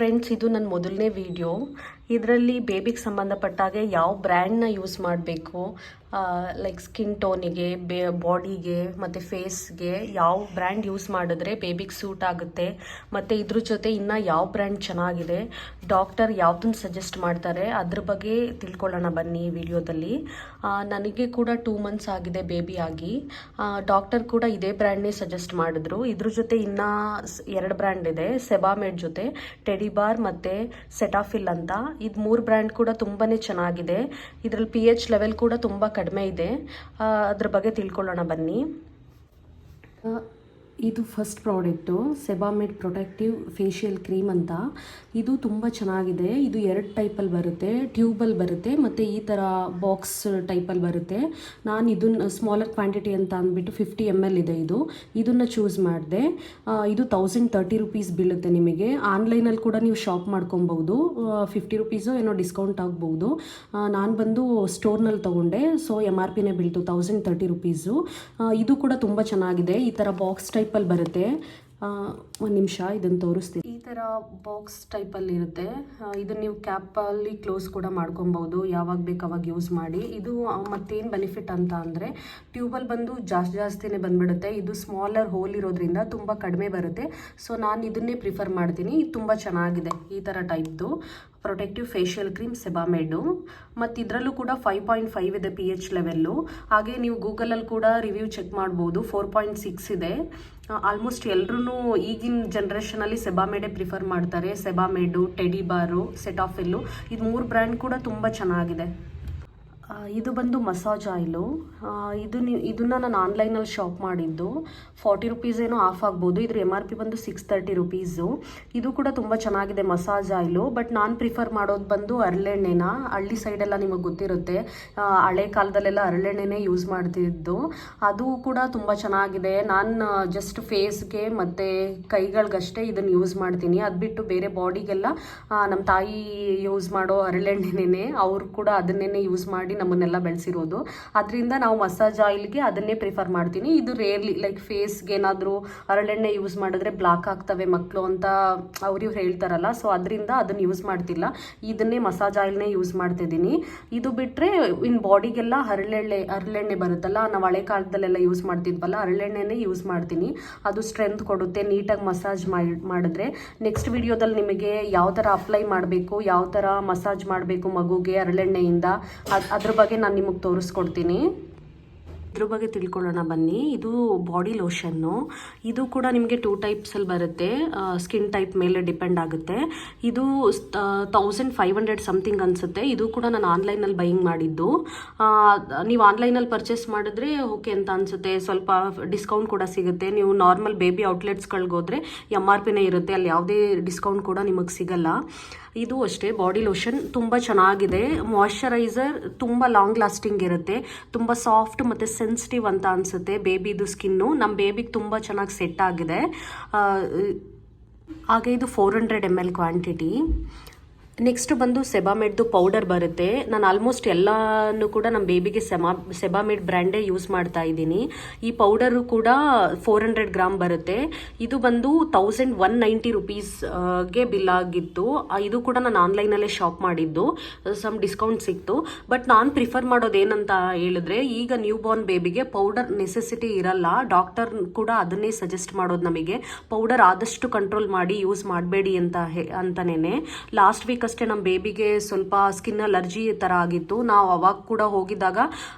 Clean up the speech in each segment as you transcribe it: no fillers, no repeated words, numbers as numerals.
Friends, ಇದು ನನ್ನ ಮೊದಲನೇ ವಿಡಿಯೋ. ಇದರಲ್ಲಿ ಬೇಬಿಗೆ ಸಂಬಂಧಪಟ್ಟಾಗೆ ಯಾವ ಬ್ರ್ಯಾಂಡ್ನ ಯೂಸ್ ಮಾಡಬೇಕು, ಲೈಕ್ ಸ್ಕಿನ್ ಟೋನಿಗೆ, ಬಾಡಿಗೆ ಮತ್ತು ಫೇಸ್ಗೆ ಯಾವ ಬ್ರ್ಯಾಂಡ್ ಯೂಸ್ ಮಾಡಿದ್ರೆ ಬೇಬಿಗೆ ಸೂಟ್ ಆಗುತ್ತೆ, ಮತ್ತು ಇದ್ರ ಜೊತೆ ಇನ್ನು ಯಾವ ಬ್ರ್ಯಾಂಡ್ ಚೆನ್ನಾಗಿದೆ, ಡಾಕ್ಟರ್ ಯಾವುದನ್ನು ಸಜೆಸ್ಟ್ ಮಾಡ್ತಾರೆ ಅದ್ರ ಬಗ್ಗೆ ತಿಳ್ಕೊಳ್ಳೋಣ ಬನ್ನಿ ಈ ವಿಡಿಯೋದಲ್ಲಿ. ನನಗೆ ಕೂಡ 2 months ಆಗಿದೆ ಬೇಬಿ ಆಗಿ. ಡಾಕ್ಟರ್ ಕೂಡ ಇದೇ ಬ್ರ್ಯಾಂಡ್ನೇ ಸಜೆಸ್ಟ್ ಮಾಡಿದ್ರು. ಇದ್ರ ಜೊತೆ ಇನ್ನು 2 ಬ್ರ್ಯಾಂಡ್ ಇದೆ, ಸೆಬಾಮೆಡ್ ಜೊತೆ ಟೆಡಿಬಾರ್ ಮತ್ತು ಸೆಟಾಫಿಲ್ ಅಂತ. ಇದು 3 ಬ್ರ್ಯಾಂಡ್ ಕೂಡ ತುಂಬಾ ಚೆನ್ನಾಗಿದೆ. ಇದರಲ್ಲಿ pH ಲೆವೆಲ್ ಕೂಡ ತುಂಬ ಕಡಿಮೆ ಇದೆ. ಅದ್ರ ಬಗ್ಗೆ ತಿಳ್ಕೊಳ್ಳೋಣ ಬನ್ನಿ. ಇದು first product, ಸೆಬಾಮೆಡ್ protective facial cream ಅಂತ. ಇದು ತುಂಬ ಚೆನ್ನಾಗಿದೆ. ಇದು 2 ಟೈಪಲ್ಲಿ ಬರುತ್ತೆ, ಟ್ಯೂಬಲ್ಲಿ ಬರುತ್ತೆ ಮತ್ತು ಈ ಥರ ಬಾಕ್ಸ್ ಟೈಪಲ್ಲಿ ಬರುತ್ತೆ. ನಾನು ಇದನ್ನು ಸ್ಮಾಲರ್ ಕ್ವಾಂಟಿಟಿ ಅಂತ ಅಂದ್ಬಿಟ್ಟು 50 ml ಇದೆ. ಇದನ್ನು ಚೂಸ್ ಮಾಡಿದೆ. ಇದು 1030 rupees ಬೀಳುತ್ತೆ ನಿಮಗೆ. ಆನ್ಲೈನಲ್ಲಿ ಕೂಡ ನೀವು ಶಾಪ್ ಮಾಡ್ಕೊಬೋದು. 50 rupees ಏನೋ ಡಿಸ್ಕೌಂಟ್ ಆಗ್ಬೋದು. ನಾನು ಬಂದು ಸ್ಟೋರ್ನಲ್ಲಿ ತೊಗೊಂಡೆ, ಸೊ MRPನೇ ಬೀಳ್ತು 1030 rupees. ಇದು ಕೂಡ ತುಂಬ ಚೆನ್ನಾಗಿದೆ. ಈ ಥರ ಬಾಕ್ಸ್ ಟೈಪಲ್ಲಿ ಬರುತ್ತೆ. ಒಂದು ನಿಮಿಷ ಇದನ್ನು ತೋರಿಸ್ತೀನಿ. ಈ ಥರ ಬಾಕ್ಸ್ ಟೈಪಲ್ಲಿ ಇರುತ್ತೆ. ಇದನ್ನು ನೀವು ಕ್ಯಾಪಲ್ಲಿ ಕ್ಲೋಸ್ ಕೂಡ ಮಾಡ್ಕೊಬೋದು, ಯಾವಾಗ ಬೇಕು ಅವಾಗ ಯೂಸ್ ಮಾಡಿ. ಇದು ಮತ್ತೇನು ಬೆನಿಫಿಟ್ ಅಂತ ಅಂದರೆ, ಟ್ಯೂಬಲ್ಲಿ ಬಂದು ಜಾಸ್ತಿನೇ ಬಂದುಬಿಡುತ್ತೆ. ಇದು ಸ್ಮಾಲರ್ ಹೋಲ್ ಇರೋದ್ರಿಂದ ತುಂಬ ಕಡಿಮೆ ಬರುತ್ತೆ. ಸೊ ನಾನು ಇದನ್ನೇ ಪ್ರಿಫರ್ ಮಾಡ್ತೀನಿ. ಇದು ತುಂಬ ಚೆನ್ನಾಗಿದೆ. ಈ ಥರ ಟೈಪ್ದು ಪ್ರೊಟೆಕ್ಟಿವ್ ಫೇಶಿಯಲ್ ಕ್ರೀಮ್ ಸೆಬಾಮೆಡು. ಮತ್ತು ಇದರಲ್ಲೂ ಕೂಡ 5.5 ಇದೆ pH ಲೆವೆಲ್ಲು. ಹಾಗೆ ನೀವು ಗೂಗಲಲ್ಲಿ ಕೂಡ ರಿವ್ಯೂ ಚೆಕ್ ಮಾಡ್ಬೋದು, 4.6 ಇದೆ. ಆಲ್ಮೋಸ್ಟ್ ಎಲ್ಲರೂ ಈಗಿನ ಜನ್ರೇಷನಲ್ಲಿ ಸೆಬಾಮೆಡೇ ಪ್ರಿಫರ್ ಮಾಡ್ತಾರೆ. ಸೆಬಾಮೆಡು, ಟೆಡಿಬಾರು, ಸೆಟಾಫಿಲ್ಲು, ಇದು 3 ಬ್ರ್ಯಾಂಡ್ ಕೂಡ ತುಂಬ ಚೆನ್ನಾಗಿದೆ. ಇದು ಬಂದು ಮಸಾಜ್ ಆಯಿಲು. ಇದನ್ನು ನಾನು ಆನ್ಲೈನಲ್ಲಿ ಶಾಪ್ ಮಾಡಿದ್ದು. 40 rupees ಏನೋ ಆಫ್ ಆಗ್ಬೋದು. ಇದ್ರ MRP ಬಂದು 630 rupees. ಇದು ಕೂಡ ತುಂಬ ಚೆನ್ನಾಗಿದೆ ಮಸಾಜ್ ಆಯಿಲು. ಬಟ್ ನಾನು ಪ್ರಿಫರ್ ಮಾಡೋದು ಬಂದು ಹರಳೆಣ್ಣೆನ. ಹಳ್ಳಿ ಸೈಡೆಲ್ಲ ನಿಮಗೆ ಗೊತ್ತಿರುತ್ತೆ, ಹಳೆ ಕಾಲದಲ್ಲೆಲ್ಲ ಹರಳೆಣ್ಣೆನೇ ಯೂಸ್ ಮಾಡ್ತಿದ್ದು. ಅದು ಕೂಡ ತುಂಬ ಚೆನ್ನಾಗಿದೆ. ನಾನು ಜಸ್ಟ್ ಫೇಸ್ಗೆ ಮತ್ತು ಕೈಗಳಿಗಷ್ಟೇ ಇದನ್ನು ಯೂಸ್ ಮಾಡ್ತೀನಿ. ಅದು ಬಿಟ್ಟು ಬೇರೆ ಬಾಡಿಗೆಲ್ಲ ನಮ್ಮ ತಾಯಿ ಯೂಸ್ ಮಾಡೋ ಹರಳೆಣ್ಣೆನೇ, ಅವರು ಕೂಡ ಅದನ್ನೇ ಯೂಸ್ ಮಾಡಿ ನಮ್ಮನ್ನೆಲ್ಲ ಬೆಳೆಸಿರೋದು. ಅದರಿಂದ ನಾವು ಮಸಾಜ್ ಆಯಿಲ್ಗೆ ಅದನ್ನೇ ಪ್ರಿಫರ್ ಮಾಡ್ತೀನಿ. ಇದು ರೇರ್ಲಿ, ಲೈಕ್ ಫೇಸ್ಗೆ ಏನಾದರೂ ಹರಳೆಣ್ಣೆ ಯೂಸ್ ಮಾಡಿದ್ರೆ ಬ್ಲಾಕ್ ಆಗ್ತವೆ ಮಕ್ಕಳು ಅಂತ ಅವ್ರು ಹೇಳ್ತಾರಲ್ಲ, ಸೊ ಅದರಿಂದ ಅದನ್ನು ಯೂಸ್ ಮಾಡ್ತಿಲ್ಲ. ಇದನ್ನೇ ಮಸಾಜ್ ಆಯಿಲ್ನೇ ಯೂಸ್ ಮಾಡ್ತಿದ್ದೀನಿ. ಇದು ಬಿಟ್ಟರೆ ಇನ್ನು ಬಾಡಿಗೆಲ್ಲ ಹರಳೆಣ್ಣೆ ಬರುತ್ತಲ್ಲ, ನಾವು ಹಳೆ ಕಾಲದಲ್ಲೆಲ್ಲ ಯೂಸ್ ಮಾಡ್ತಿದ್ವಲ್ಲ, ಹರಳೆಣ್ಣೆನೇ ಯೂಸ್ ಮಾಡ್ತೀನಿ. ಅದು ಸ್ಟ್ರೆಂತ್ ಕೊಡುತ್ತೆ ನೀಟಾಗಿ ಮಸಾಜ್ ಮಾಡಿದ್ರೆ. ನೆಕ್ಸ್ಟ್ ವಿಡಿಯೋದಲ್ಲಿ ನಿಮಗೆ ಯಾವ ಥರ ಅಪ್ಲೈ ಮಾಡಬೇಕು, ಯಾವ ಥರ ಮಸಾಜ್ ಮಾಡಬೇಕು ಮಗುಗೆ ಹರಳೆಣ್ಣೆಯಿಂದ, ಅದ್ರ ಬಗ್ಗೆ ನಾನು ನಿಮಗೆ ತೋರಿಸ್ಕೊಡ್ತೀನಿ. ಇದ್ರ ಬಗ್ಗೆ ತಿಳ್ಕೊಳ್ಳೋಣ ಬನ್ನಿ. ಇದು ಬಾಡಿ ಲೋಷನ್ನು. ಇದು ಕೂಡ ನಿಮಗೆ 2 ಟೈಪ್ಸಲ್ಲಿ ಬರುತ್ತೆ. ಸ್ಕಿನ್ ಟೈಪ್ ಮೇಲೆ ಡಿಪೆಂಡ್ ಆಗುತ್ತೆ. ಇದು 1500 ಸಮಥಿಂಗ್ ಅನಿಸುತ್ತೆ. ಇದು ಕೂಡ ನಾನು ಆನ್ಲೈನಲ್ಲಿ ಬೈಯಿಂಗ್ ಮಾಡಿದ್ದು. ನೀವು ಆನ್ಲೈನಲ್ಲಿ ಪರ್ಚೇಸ್ ಮಾಡಿದ್ರೆ ಓಕೆ ಅಂತ ಅನಿಸುತ್ತೆ, ಸ್ವಲ್ಪ ಡಿಸ್ಕೌಂಟ್ ಕೂಡ ಸಿಗುತ್ತೆ. ನೀವು ನಾರ್ಮಲ್ ಬೇಬಿ ಔಟ್ಲೆಟ್ಸ್ಗಳಿಗೆ ಹೋದರೆ MRPನೇ ಇರುತ್ತೆ, ಅಲ್ಲಿ ಯಾವುದೇ ಡಿಸ್ಕೌಂಟ್ ಕೂಡ ನಿಮಗೆ ಸಿಗಲ್ಲ. ಇದು ಅಷ್ಟೇ ಬಾಡಿ ಲೋಷನ್ ತುಂಬ ಚೆನ್ನಾಗಿದೆ. ಮಾಯ್ಶ್ಚರೈಸರ್ ತುಂಬ ಲಾಂಗ್ ಲಾಸ್ಟಿಂಗ್ ಇರುತ್ತೆ, ತುಂಬ ಸಾಫ್ಟ್ ಮತ್ತು ಸೆನ್ಸಿಟಿವ್ ಅಂತ ಅನಿಸುತ್ತೆ ಬೇಬಿದು ಸ್ಕಿನ್ನು. ನಮ್ಮ ಬೇಬಿಗೆ ತುಂಬ ಚೆನ್ನಾಗಿ ಸೆಟ್ ಆಗಿದೆ. ಹಾಗೆ ಇದು 400 ml ಕ್ವಾಂಟಿಟಿ. ನೆಕ್ಸ್ಟ್ ಬಂದು ಸೆಬಾಮೆಡ್ದು ಪೌಡರ್ ಬರುತ್ತೆ. ನಾನು ಆಲ್ಮೋಸ್ಟ್ ಎಲ್ಲನೂ ಕೂಡ ನಮ್ಮ ಬೇಬಿಗೆ ಸೆಬಾಮೆಡ್ ಬ್ರ್ಯಾಂಡೇ ಯೂಸ್ ಮಾಡ್ತಾ ಇದ್ದೀನಿ. ಈ ಪೌಡರು ಕೂಡ 400 ಗ್ರಾಮ್ ಬರುತ್ತೆ. ಇದು ಬಂದು 1190 rupeesಗೆ ಬಿಲ್ ಆಗಿತ್ತು. ಇದು ಕೂಡ ನಾನು ಆನ್ಲೈನಲ್ಲೇ ಶಾಪ್ ಮಾಡಿದ್ದು, ಸಮ್ ಡಿಸ್ಕೌಂಟ್ ಸಿಕ್ತು. ಬಟ್ ನಾನು ಪ್ರಿಫರ್ ಮಾಡೋದೇನಂತ ಹೇಳಿದ್ರೆ, ಈಗ ನ್ಯೂ ಬಾರ್ನ್ ಬೇಬಿಗೆ ಪೌಡರ್ ನೆಸೆಸಿಟಿ ಇರಲ್ಲ. ಡಾಕ್ಟರ್ ಕೂಡ ಅದನ್ನೇ ಸಜೆಸ್ಟ್ ಮಾಡೋದು ನಮಗೆ, ಪೌಡರ್ ಆದಷ್ಟು ಕಂಟ್ರೋಲ್ ಮಾಡಿ ಯೂಸ್ ಮಾಡಬೇಡಿ ಅಂತನೇ. ಲಾಸ್ಟ್ ವೀಕ್ ಅಷ್ಟೇ ನಮ್ಮ ಬೇಬಿಗೆ ಸ್ವಲ್ಪ ಸ್ಕಿನ್ ಅಲರ್ಜಿ ಥರ ಆಗಿತ್ತು. ನಾವು ಅವಾಗ ಕೂಡ ಹೋಗಿದ್ದಾಗ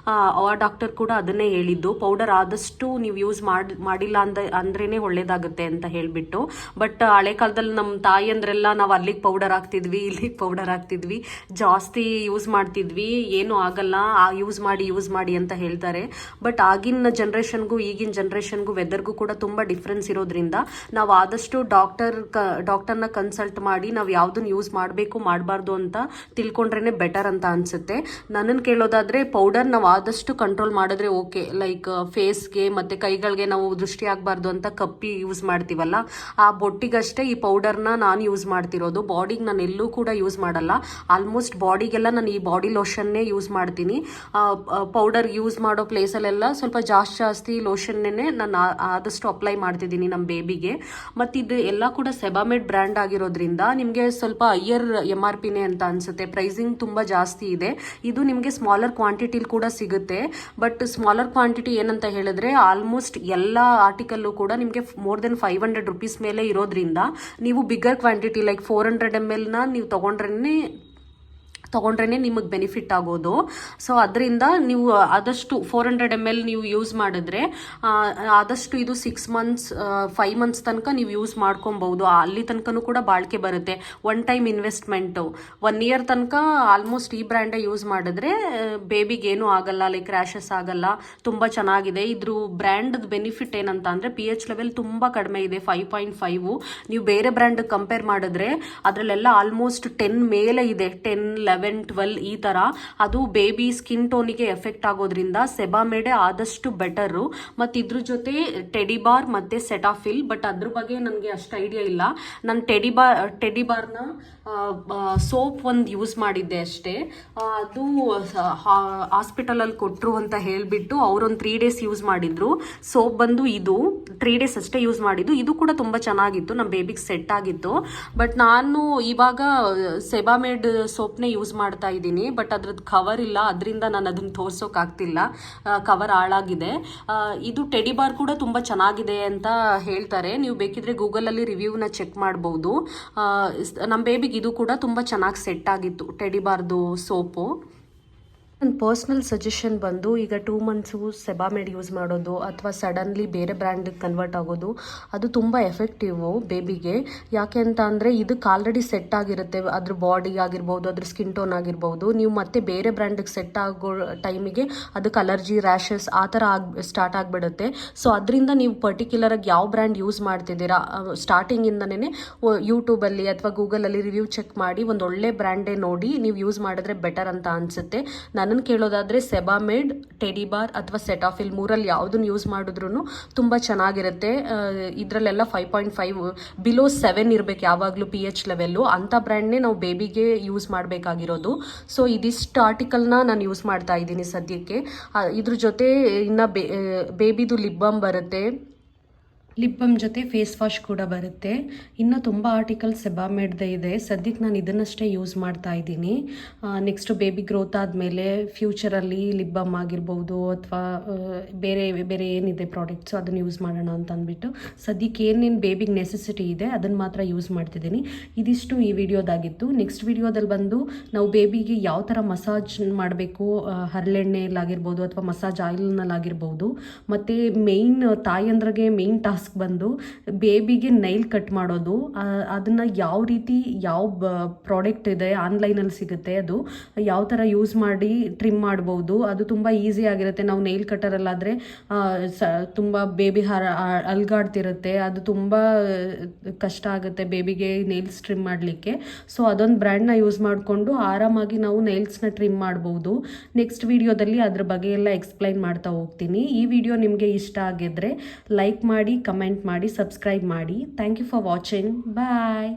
ಆ ಡಾಕ್ಟರ್ ಕೂಡ ಅದನ್ನೇ ಹೇಳಿದ್ದು, ಪೌಡರ್ ಆದಷ್ಟು ನೀವು ಯೂಸ್ ಮಾಡಿಲ್ಲ ಅಂದ್ರೇ ಒಳ್ಳೇದಾಗುತ್ತೆ ಅಂತ ಹೇಳಿಬಿಟ್ಟು. ಬಟ್ ಹಳೆ ಕಾಲದಲ್ಲಿ ನಮ್ಮ ತಾಯಿ ಅಂದ್ರೆಲ್ಲ ನಾವು ಅಲ್ಲಿಗೆ ಪೌಡರ್ ಹಾಕ್ತಿದ್ವಿ, ಇಲ್ಲಿಗೆ ಪೌಡರ್ ಹಾಕ್ತಿದ್ವಿ, ಜಾಸ್ತಿ ಯೂಸ್ ಮಾಡ್ತಿದ್ವಿ, ಏನೂ ಆಗಲ್ಲ ಯೂಸ್ ಮಾಡಿ ಅಂತ ಹೇಳ್ತಾರೆ. ಬಟ್ ಆಗಿನ ಜನ್ರೇಷನ್ಗೂ ಈಗಿನ ಜನ್ರೇಷನ್ಗೂ ವೆದರ್ಗೂ ಕೂಡ ತುಂಬ ಡಿಫ್ರೆನ್ಸ್ ಇರೋದ್ರಿಂದ ನಾವು ಆದಷ್ಟು ಡಾಕ್ಟರ್ನ ಕನ್ಸಲ್ಟ್ ಮಾಡಿ ನಾವು ಯಾವುದನ್ನು ಯೂಸ್ ಮಾಡಬೇಕು ಮಾಡಬಾರ್ದು ಅಂತ ತಿಳ್ಕೊಂಡ್ರೇ ಬೆಟರ್ ಅಂತ ಅನಿಸುತ್ತೆ. ನನ್ನನ್ನು ಕೇಳೋದಾದರೆ ಪೌಡರ್ ನಾವು ಆದಷ್ಟು ಕಂಟ್ರೋಲ್ ಮಾಡಿದ್ರೆ ಓಕೆ. ಲೈಕ್ ಫೇಸ್ಗೆ ಮತ್ತು ಕೈಗಳಿಗೆ ನಾವು ದೃಷ್ಟಿ ಆಗಬಾರ್ದು ಅಂತ ಕಪ್ಪಿ ಯೂಸ್ ಮಾಡ್ತೀವಲ್ಲ, ಆ ಬೊಟ್ಟಿಗಷ್ಟೇ ಈ ಪೌಡರ್ನ ನಾನು ಯೂಸ್ ಮಾಡ್ತಿರೋದು. ಬಾಡಿಗೆ ನಾನು ಎಲ್ಲೂ ಕೂಡ ಯೂಸ್ ಮಾಡಲ್ಲ. ಆಲ್ಮೋಸ್ಟ್ ಬಾಡಿಗೆಲ್ಲ ನಾನು ಈ ಬಾಡಿ ಲೋಷನ್ನೇ ಯೂಸ್ ಮಾಡ್ತೀನಿ. ಪೌಡರ್ ಯೂಸ್ ಮಾಡೋ ಪ್ಲೇಸಲ್ಲೆಲ್ಲ ಸ್ವಲ್ಪ ಜಾಸ್ತಿ ಲೋಷನ್ನೇ ನಾನು ಆದಷ್ಟು ಅಪ್ಲೈ ಮಾಡ್ತಿದ್ದೀನಿ ನಮ್ಮ ಬೇಬಿಗೆ. ಮತ್ತು ಇದು ಎಲ್ಲ ಕೂಡ ಸೆಬಾಮೆಡ್ ಬ್ರ್ಯಾಂಡ್ ಆಗಿರೋದ್ರಿಂದ ನಿಮಗೆ ಸ್ವಲ್ಪ ಹೈಯರ್ MRPನೇ ಅಂತ ಅನಿಸುತ್ತೆ. ಪ್ರೈಸಿಂಗ್ ತುಂಬ ಜಾಸ್ತಿ ಇದೆ. ಇದು ನಿಮಗೆ ಸ್ಮಾಲರ್ ಕ್ವಾಂಟಿಟಿಲಿ ಕೂಡ ಸಿಗುತ್ತೆ. ಬಟ್ ಸ್ಮಾಲರ್ ಕ್ವಾಂಟಿಟಿ ಏನಂತ ಹೇಳಿದ್ರೆ ಆಲ್ಮೋಸ್ಟ್ ಎಲ್ಲ ಆರ್ಟಿಕಲ್ಲು ಕೂಡ ನಿಮಗೆ ಮೋರ್ ದೆನ್ 500 ರುಪೀಸ್ ಮೇಲೆ ಇರೋದ್ರಿಂದ ನೀವು ಬಿಗ್ಗರ್ ಕ್ವಾಂಟಿಟಿ ಲೈಕ್ 400 ml ನೀವು ತೊಗೊಂಡ್ರೇ ನಿಮಗೆ ಬೆನಿಫಿಟ್ ಆಗೋದು. ಸೊ ಅದರಿಂದ ನೀವು ಆದಷ್ಟು 400 ml ನೀವು ಯೂಸ್ ಮಾಡಿದ್ರೆ ಆದಷ್ಟು ಇದು 6 months 5 months ತನಕ ನೀವು ಯೂಸ್ ಮಾಡ್ಕೊಬಹುದು. ಅಲ್ಲಿ ತನಕನೂ ಕೂಡ ಬಾಳಿಕೆ ಬರುತ್ತೆ. ಒನ್ ಟೈಮ್ ಇನ್ವೆಸ್ಟ್ಮೆಂಟು 1 year ತನಕ ಆಲ್ಮೋಸ್ಟ್ ಈ ಬ್ರ್ಯಾಂಡೇ ಯೂಸ್ ಮಾಡಿದ್ರೆ ಬೇಬಿಗೆ ಏನೂ ಆಗಲ್ಲ, ಲೈಕ್ ರ್ಯಾಷಸ್ ಆಗಲ್ಲ. ತುಂಬ ಚೆನ್ನಾಗಿದೆ. ಇದ್ರ ಬ್ರ್ಯಾಂಡ್ ಬೆನಿಫಿಟ್ ಏನಂತ ಅಂದರೆ pH ಲೆವೆಲ್ ತುಂಬ ಕಡಿಮೆ ಇದೆ, 5.5. ನೀವು ಬೇರೆ ಬ್ರ್ಯಾಂಡ್ ಕಂಪೇರ್ ಮಾಡಿದ್ರೆ ಅದರಲ್ಲೆಲ್ಲ ಆಲ್ಮೋಸ್ಟ್ 10 ಮೇಲೆ ಇದೆ, 10, 11, 12 ಈ ಥರ. ಅದು ಬೇಬಿ ಸ್ಕಿನ್ ಟೋನಿಗೆ ಎಫೆಕ್ಟ್ ಆಗೋದ್ರಿಂದ ಸೆಬಾಮೆಡೆ ಆದಷ್ಟು ಬೆಟರು. ಮತ್ತು ಇದ್ರ ಜೊತೆ ಟೆಡಿಬಾರ್ ಮತ್ತು ಸೆಟಾಫಿಲ್, ಬಟ್ ಅದ್ರ ಬಗ್ಗೆ ನನಗೆ ಅಷ್ಟು ಐಡಿಯಾ ಇಲ್ಲ. ನಾನು ಟೆಡಿಬಾರ್ನ ಸೋಪ್ ಒಂದು ಯೂಸ್ ಮಾಡಿದ್ದೆ ಅಷ್ಟೇ. ಅದು ಹಾಸ್ಪಿಟಲಲ್ಲಿ ಕೊಟ್ಟರು ಅಂತ ಹೇಳಿಬಿಟ್ಟು ಅವರೊಂದು 3 days ಯೂಸ್ ಮಾಡಿದ್ರು. ಸೋಪ್ ಬಂದು ಇದು 3 days ಅಷ್ಟೇ ಯೂಸ್ ಮಾಡಿದ್ದು. ಇದು ಕೂಡ ತುಂಬ ಚೆನ್ನಾಗಿತ್ತು, ನಮ್ಮ ಬೇಬಿಗೆ ಸೆಟ್ ಆಗಿತ್ತು. ಬಟ್ ನಾನು ಇವಾಗ ಸೆಬಾಮೆಡ್ ಸೋಪ್ನೇ ಯೂಸ್ ಮಾಡ್ತಾ ಇದ್ದೀನಿ. ಬಟ್ ಅದ್ರದ್ದು ಕವರ್ ಇಲ್ಲ, ಅದರಿಂದ ನಾನು ಅದನ್ನು ತೋರ್ಸೋಕ್ಕಾಗ್ತಿಲ್ಲ, ಕವರ್ ಹಾಳಾಗಿದೆ. ಇದು ಟೆಡಿಬಾರ್ ಕೂಡ ತುಂಬ ಚೆನ್ನಾಗಿದೆ ಅಂತ ಹೇಳ್ತಾರೆ. ನೀವು ಬೇಕಿದ್ರೆ ಗೂಗಲಲ್ಲಿ ರಿವ್ಯೂನ ಚೆಕ್ ಮಾಡ್ಬೋದು. ನಮ್ಮ ಬೇಬಿಗೆ ಇದು ಕೂಡ ತುಂಬ ಚೆನ್ನಾಗಿ ಸೆಟ್ ಆಗಿತ್ತು, ಟೆಡಿಬಾರ್ದು ಸೋಪು. ನನ್ನ ಪರ್ಸ್ನಲ್ ಸಜೆಷನ್ ಬಂದು ಈಗ 2 months ಸೆಬಾಮೆಡ್ ಯೂಸ್ ಮಾಡೋದು ಅಥವಾ ಸಡನ್ಲಿ ಬೇರೆ ಬ್ರ್ಯಾಂಡಿಗೆ ಕನ್ವರ್ಟ್ ಆಗೋದು ಅದು ತುಂಬ ಎಫೆಕ್ಟಿವು ಬೇಬಿಗೆ. ಯಾಕೆ ಅಂತ ಅಂದರೆ ಇದಕ್ಕೆ ಆಲ್ರೆಡಿ ಸೆಟ್ ಆಗಿರುತ್ತೆ, ಅದ್ರ ಬಾಡಿ ಆಗಿರ್ಬೋದು, ಅದ್ರ ಸ್ಕಿನ್ ಟೋನ್ ಆಗಿರ್ಬೋದು. ನೀವು ಮತ್ತೆ ಬೇರೆ ಬ್ರ್ಯಾಂಡಿಗೆ ಸೆಟ್ ಆಗೋ ಟೈಮಿಗೆ ಅದಕ್ಕೆ ಅಲರ್ಜಿ, ರ್ಯಾಷಸ್ ಆ ಥರ ಸ್ಟಾರ್ಟ್ ಆಗಿಬಿಡುತ್ತೆ. ಸೊ ಅದರಿಂದ ನೀವು ಪರ್ಟಿಕ್ಯುಲರಾಗಿ ಯಾವ ಬ್ರ್ಯಾಂಡ್ ಯೂಸ್ ಮಾಡ್ತಿದ್ದೀರಾ ಸ್ಟಾರ್ಟಿಂಗಿಂದನೇ ಯೂಟ್ಯೂಬಲ್ಲಿ ಅಥವಾ ಗೂಗಲಲ್ಲಿ ರಿವ್ಯೂ ಚೆಕ್ ಮಾಡಿ ಒಂದು ಒಳ್ಳೆ ಬ್ರ್ಯಾಂಡೇ ನೋಡಿ ನೀವು ಯೂಸ್ ಮಾಡಿದ್ರೆ ಬೆಟರ್ ಅಂತ ಅನಿಸುತ್ತೆ. ನನ್ನನ್ನು ಕೇಳೋದಾದರೆ ಸೆಬಾಮೆಡ್, ಟೆಡಿಬಾರ್ ಅಥವಾ ಸೆಟಾಫಿಲ್ 3ರಲ್ಲಿ ಯಾವುದನ್ನು ಯೂಸ್ ಮಾಡಿದ್ರೂ ತುಂಬ ಚೆನ್ನಾಗಿರುತ್ತೆ. ಇದರಲ್ಲೆಲ್ಲ 5.5 ಬಿಲೋ 7 ಇರಬೇಕು ಯಾವಾಗಲೂ pH ಲೆವೆಲ್ಲು. ಅಂಥ ಬ್ರ್ಯಾಂಡ್ನೇ ನಾವು ಬೇಬಿಗೆ ಯೂಸ್ ಮಾಡಬೇಕಾಗಿರೋದು. ಸೊ ಇದಿಷ್ಟು ಆರ್ಟಿಕಲ್ನ ನಾನು ಯೂಸ್ ಮಾಡ್ತಾ ಇದ್ದೀನಿ ಸದ್ಯಕ್ಕೆ. ಇದ್ರ ಜೊತೆ ಇನ್ನು ಬೇಬಿದು ಲಿಪ್ ಬಾಮ್ ಬರುತ್ತೆ, ಲಿಪ್ ಬಾಮ್ ಜೊತೆ ಫೇಸ್ ವಾಶ್ ಕೂಡ ಬರುತ್ತೆ. ಇನ್ನು ತುಂಬ ಆರ್ಟಿಕಲ್ ಸೆಬಾಮೆಡ್ದೇ ಇದೆ. ಸದ್ಯಕ್ಕೆ ನಾನು ಇದನ್ನಷ್ಟೇ ಯೂಸ್ ಮಾಡ್ತಾ ಇದ್ದೀನಿ. ನೆಕ್ಸ್ಟ್ ಬೇಬಿ ಗ್ರೋತ್ ಆದಮೇಲೆ ಫ್ಯೂಚರಲ್ಲಿ ಲಿಪ್ ಬಾಮ್ ಆಗಿರ್ಬೋದು ಅಥವಾ ಬೇರೆ ಬೇರೆ ಏನಿದೆ ಪ್ರಾಡಕ್ಟ್ಸು ಅದನ್ನು ಯೂಸ್ ಮಾಡೋಣ ಅಂತ ಅಂದ್ಬಿಟ್ಟು ಸದ್ಯಕ್ಕೆ ಏನೇನು ಬೇಬಿಗೆ ನೆಸೆಸಿಟಿ ಇದೆ ಅದನ್ನು ಮಾತ್ರ ಯೂಸ್ ಮಾಡ್ತಿದ್ದೀನಿ. ಇದಿಷ್ಟು ಈ ವಿಡಿಯೋದಾಗಿತ್ತು. ನೆಕ್ಸ್ಟ್ ವಿಡಿಯೋದಲ್ಲಿ ಬಂದು ನಾವು ಬೇಬಿಗೆ ಯಾವ ಥರ ಮಸಾಜ್ ಮಾಡಬೇಕು, ಹರಳೆಣ್ಣೆಲಾಗಿರ್ಬೋದು ಅಥವಾ ಮಸಾಜ್ ಆಯಿಲ್ನಲ್ಲಾಗಿರ್ಬೋದು, ಮತ್ತು ಮೇಯ್ನ್ ತಾಯಂದ್ರಿಗೆ ಮೇಯ್ನ್ ಟಾಸ್ಕ್ ಬಂದು ಬೇಬಿಗೆ ನೈಲ್ ಕಟ್ ಮಾಡೋದು. ಅದನ್ನು ಯಾವ ರೀತಿ ಯಾವ ಪ್ರಾಡಕ್ಟ್ ಇದೆ ಆನ್ಲೈನಲ್ಲಿ ಸಿಗುತ್ತೆ, ಅದು ಯಾವ ಥರ ಯೂಸ್ ಮಾಡಿ ಟ್ರಿಮ್ ಮಾಡ್ಬೋದು. ಅದು ತುಂಬ ಈಸಿ ಆಗಿರುತ್ತೆ. ನಾವು ನೈಲ್ ಕಟ್ಟರಲ್ಲಾದರೆ ತುಂಬ ಬೇಬಿ ಅಲ್ಗಾಡ್ತಿರುತ್ತೆ, ಅದು ತುಂಬ ಕಷ್ಟ ಆಗುತ್ತೆ ಬೇಬಿಗೆ ನೈಲ್ಸ್ ಟ್ರಿಮ್ ಮಾಡಲಿಕ್ಕೆ. ಸೊ ಅದೊಂದು ಬ್ರ್ಯಾಂಡ್ನ ಯೂಸ್ ಮಾಡಿಕೊಂಡು ಆರಾಮಾಗಿ ನಾವು ನೈಲ್ಸ್ನ ಟ್ರಿಮ್ ಮಾಡ್ಬೋದು. ನೆಕ್ಸ್ಟ್ ವಿಡಿಯೋದಲ್ಲಿ ಅದ್ರ ಬಗ್ಗೆ ಎಲ್ಲ ಎಕ್ಸ್ಪ್ಲೈನ್ ಮಾಡ್ತಾ ಹೋಗ್ತೀನಿ. ಈ ವಿಡಿಯೋ ನಿಮಗೆ ಇಷ್ಟ ಆಗಿದ್ರೆ ಲೈಕ್ ಮಾಡಿ, ಕಮೆಂಟ್ ಮಾಡಿ, ಸಬ್ಸ್ಕ್ರೈಬ್ ಮಾಡಿ. Thank you for watching. Bye.